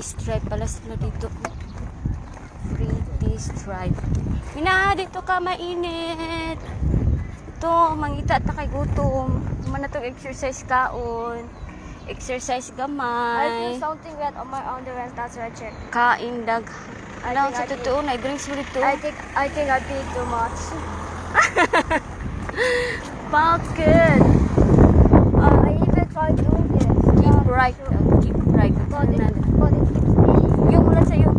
stripe pala sila dito. Pretty stripe. Mina, dito ka mainit. Ito, mangita ta kay gutom. Mana tong exercise kaon. Exercise I gamay. feel something red on my underwear. That's why I check. Kain dag. Alam think sa I did. totoo na drinks mo dito. I think I paid too much. Bakit? I even tried doing this. Keep right. Keep right. But it keeps me. Yung mula sa'yo.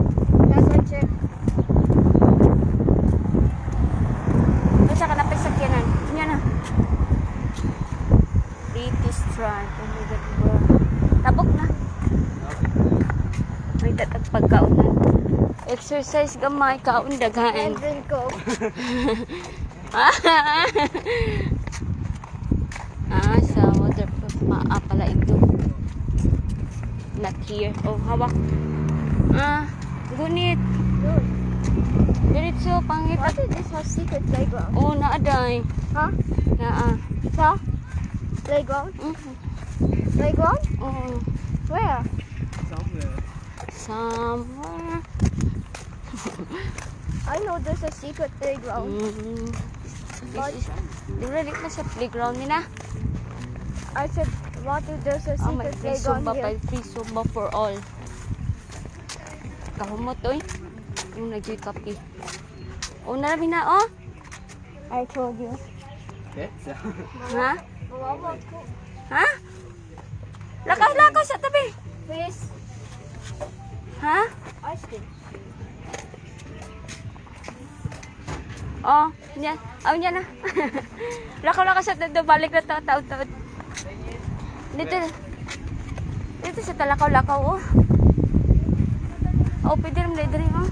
That's why I check. Basta ka na pa sakyanan. Yan na. Pretty stripe. Oh my God. Bro. Tabok na. May tatag pagkaunan. Exercise gamay. Kaon And daghan. drink Coke. Sa waterproof. Pala ito. Not here. Oh, hawak. Gunit. Dude, Diretso, pangit. what is this? Our secret playground? Oh, naaday. Huh? Naa. Sa? Playground? Playground? Oh, Where? somewhere. I know there's a secret playground. This is, di ba dito sa playground nila? I said, what if there's a May secret free playground Zumba here? pa, free Zumba for all. Kahumot oy. Yung nagjoy kape. Oh, narabi na oh. I told you. Ha? Mama, Ha? Lakaw sa tabi. please. Ha? Ice cream. Oh, yan. Oh, yan na. Lakaw sa tabi. Balik na taon. Dito sa talakaw-lakaw oh. Oh, pwede rin dali oh.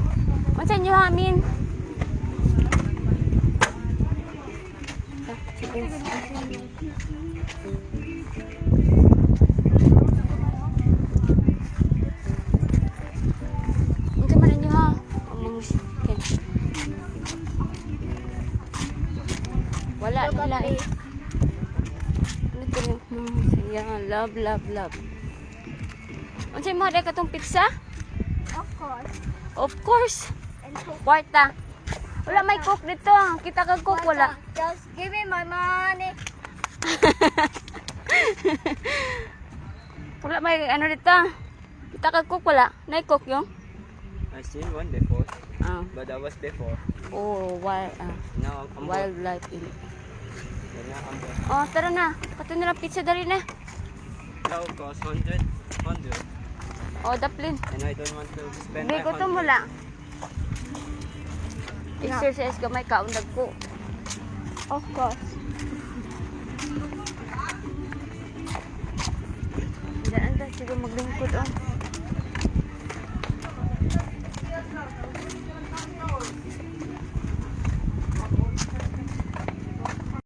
Unsa nyo amin? Unsa man nyo ha? Among musikin. Wala nila eh. Ano ito yung love. Unsa mo ada katong pizza? Of course. Of course. And Coke. Kwarta. Wala may cook dito. Kita kag cook wala. Just give me my money. Wala may ano dito. Kita kag cook wala. Nay cook yung. I seen one before, Ah. but that was before. Oh, Now I'm wildlife. Now I'm Oh, tara na. Kato na lang pizza dali na. Now it costs 100. Oh, daplin. And I don't want to spend Bigo to 500. mula. Exercise ka may kaundag ko. Of course. Diyan anda siguro maglingkod oh.